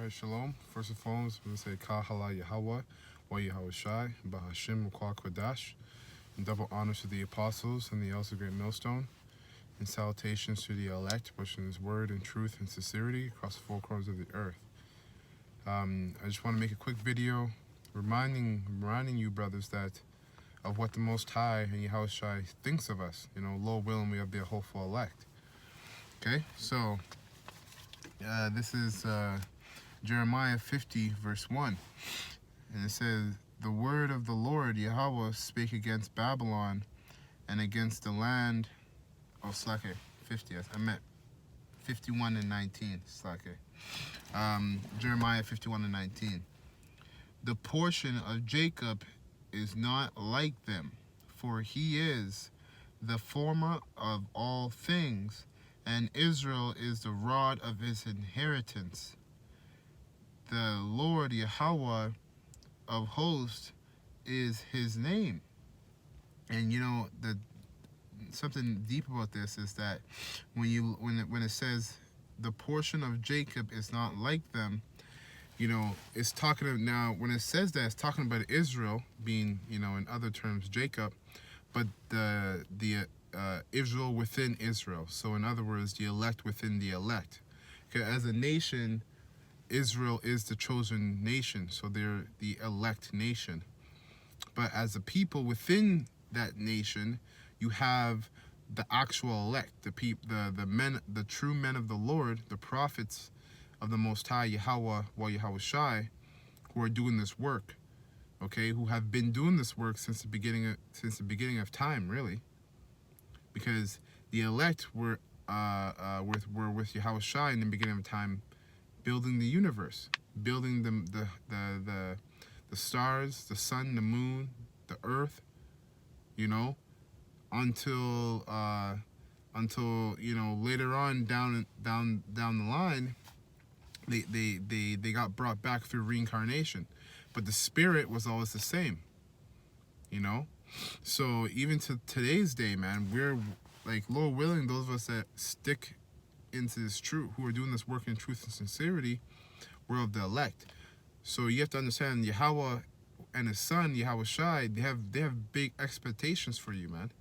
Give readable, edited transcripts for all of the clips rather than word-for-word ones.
Alright, shalom. First and foremost, I'm going to say Kahala Yahawah, wa Yahawashi, Bahashim Mukwa Kodash, and double honors to the apostles and the elders of the great millstone, and salutations to the elect, pushing his word in truth and sincerity across the four corners of the earth. I just want to make a quick video reminding you, brothers, that of what the Most High and Yahawashi thinks of us. You know, Lord willing, we will be a hopeful elect. Okay, so this is Jeremiah 50, verse 1. And it says, "The word of the Lord, Yahawah, spake against Babylon and against the land." Oh, slake, 50. I meant 51 and 19. Slake. Jeremiah 51 and 19. "The portion of Jacob is not like them, for he is the former of all things, and Israel is the rod of his inheritance. The Lord Yahawah of hosts is his name." And you know, something deep about this is that when it says the portion of Jacob is not like them, you know, it's talking about, now when it says that, it's talking about Israel being, you know, in other terms Jacob, but the Israel within Israel. So in other words, the elect within the elect. Okay, as a nation, Israel is the chosen nation, so they're the elect nation. But as a people within that nation, you have the actual elect, the men, the true men of the Lord, the prophets of the Most High, Yahawah, wa Yahawashi, who are doing this work. Okay, who have been doing this work since the beginning of time, really, because the elect were with Yahawashi in the beginning of time, building the universe, building the stars, the sun, the moon, the earth, you know, until you know, later on down the line, they got brought back through reincarnation, but the spirit was always the same, you know. So even to today's day, man, we're like, Lord willing, those of us that stick into this truth, who are doing this work in truth and sincerity, we're of the elect. So you have to understand, Yahawah and his son Yahawashi, they have big expectations for you, man.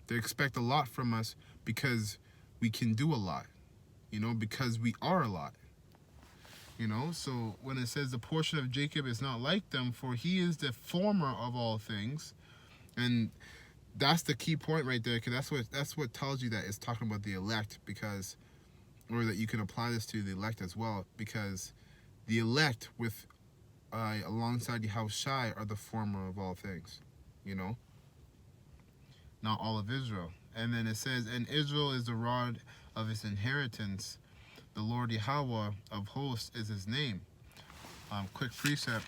They expect a lot from us because we can do a lot, you know, because we are a lot, you know. So when it says the portion of Jacob is not like them, for he is the former of all things, and that's the key point right there, because that's what tells you that it's talking about the elect, because, or that you can apply this to the elect as well, because the elect with alongside Yahawashi are the former of all things, you know, not all of Israel. And then it says, and Israel is the rod of his inheritance. The Lord Yahawah of hosts is his name. Quick precept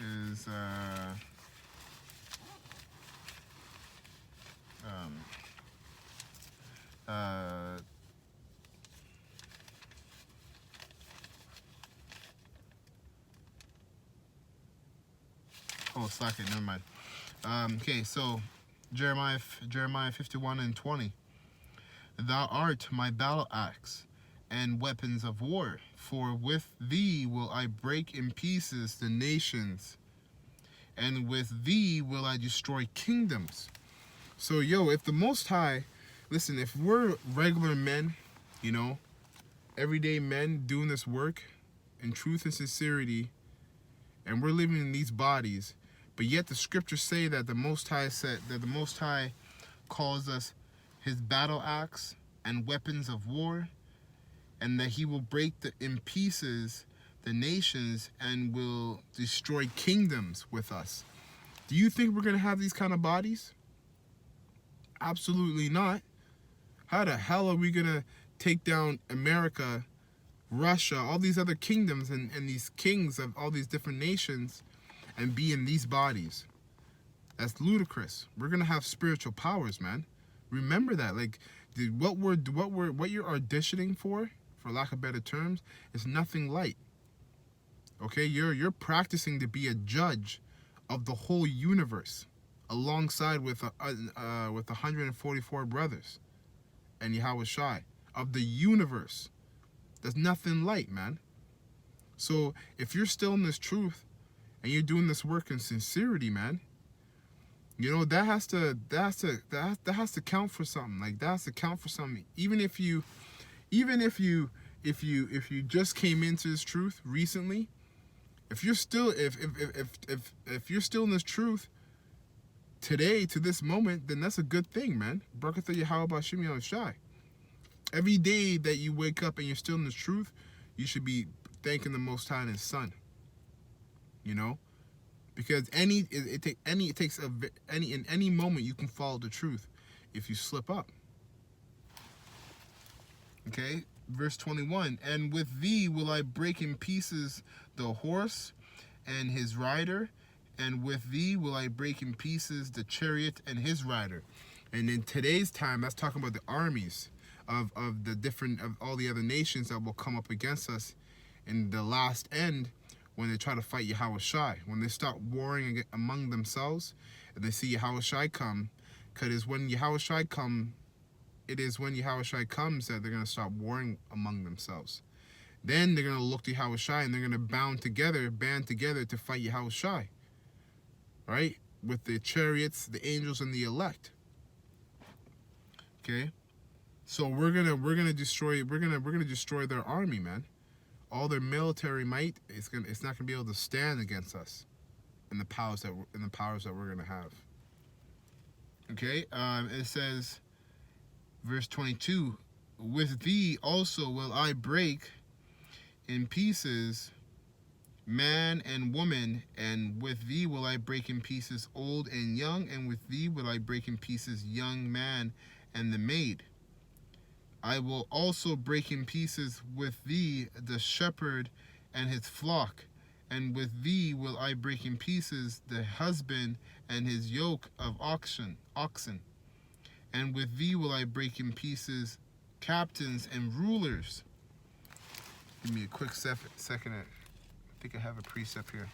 is slack it, never mind. Okay, so Jeremiah 51 and 20. "Thou art my battle axe and weapons of war, for with thee will I break in pieces the nations, and with thee will I destroy kingdoms." So, yo, if the Most High, listen, if we're regular men, you know, everyday men doing this work in truth and sincerity, and we're living in these bodies, but yet the scriptures say that the Most High calls us his battle axe and weapons of war, and that he will break in pieces the nations and will destroy kingdoms with us. Do you think we're going to have these kind of bodies? Absolutely not. How the hell are we going to take down America, Russia, all these other kingdoms and these kings of all these different nations and be in these bodies? That's ludicrous. We're going to have spiritual powers, man. Remember that. Like, what you're auditioning for lack of better terms, is nothing light. Okay, you're practicing to be a judge of the whole universe, alongside with 144 brothers and Yahawashi, of the universe. There's nothing light, man. So if you're still in this truth and you're doing this work in sincerity, man, you know, that has to count for something. Like, that has to count for something. Even if you just came into this truth recently, if you're still if you're still in this truth today, to this moment, then that's a good thing, man. Barakatha Yahawah B'Hashem Yahawashi. Every day that you wake up and you're still in this truth, you should be thanking the Most High and His Son. You know, because in any moment you can follow the truth if you slip up. Okay, verse 21. And with thee will I break in pieces the horse and his rider, and with thee will I break in pieces the chariot and his rider. And in today's time, that's talking about the armies of all the other nations that will come up against us in the last end, when they try to fight Yahawashi. When they start warring among themselves, and they see Yahawashi come, because when Yahawashi comes that they're going to start warring among themselves. Then they're going to look to Yahawashi and they're going to band together to fight Yahawashi. Right? With the chariots, the angels, and the elect. Okay? So we're gonna destroy their army, man. All their military might, it's not gonna be able to stand against us and the powers that we're gonna have. Okay? It says, verse 22, with thee also will I break in pieces man and woman, and with thee will I break in pieces old and young, and with thee will I break in pieces young man and the maid. I will also break in pieces with thee the shepherd and his flock, and with thee will I break in pieces the husband and his yoke of oxen. And with thee will I break in pieces captains and rulers. Give me a quick second. I think I have a precept here.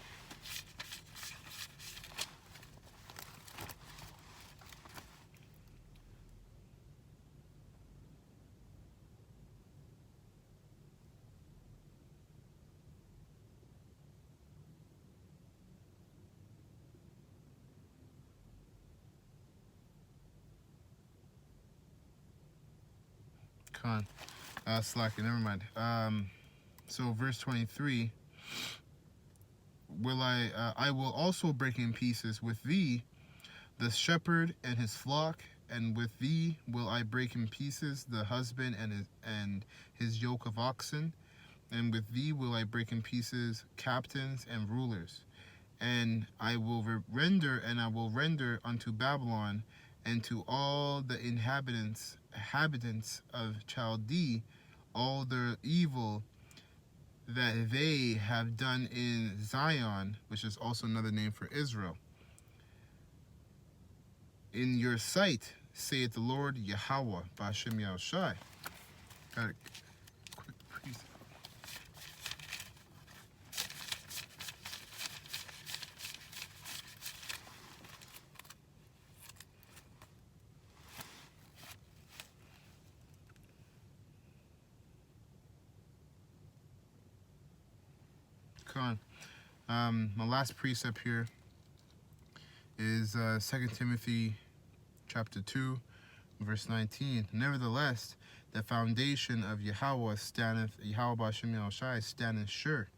Slacking, never mind. So verse 23, I will also break in pieces with thee the shepherd and his flock, and with thee will I break in pieces the husband and his yoke of oxen, and with thee will I break in pieces captains and rulers. And I will render unto Babylon and to all the inhabitants of Chaldee all their evil that they have done in Zion, which is also another name for Israel. In your sight, saith the Lord Yahawah B'Hashem Yahawashi. Got it. Quick precept. My last precept here is 2 Timothy chapter 2, verse 19. Nevertheless, the foundation of Yahawah B'Hashem Yahawashi standeth sure,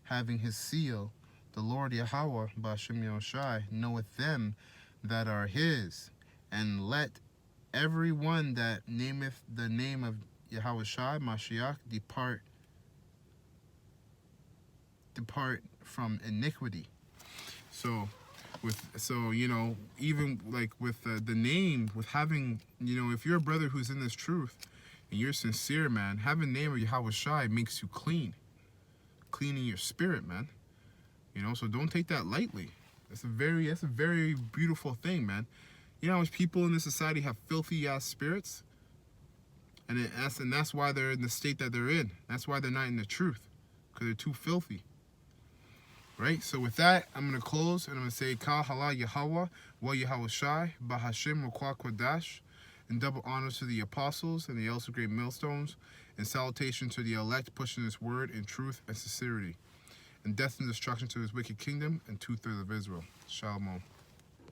having his seal. The Lord Yahawah B'Hashem Yahawashi knoweth them that are his, and let every one that nameth the name of Yahawashi Mashiach depart from iniquity. So you know, even like with the name, with having, you know, if you're a brother who's in this truth and you're sincere, man, having the name of Yahawashi makes you clean in your spirit, man. You know, so don't take that lightly. That's a very beautiful thing, man. You know how much people in this society have filthy ass spirits, and that's why they're in the state that they're in. That's why they're not in the truth, because they're too filthy. Right? So with that, I'm going to close, and I'm going to say, Ka Hala Yahawah Wa Yahawashi B'Hashem Mukwa Kodash. and double honors to the apostles and the also great millstones, and salutation to the elect pushing his word in truth and sincerity, and death and destruction to his wicked kingdom and 2/3 of Israel. Shalom.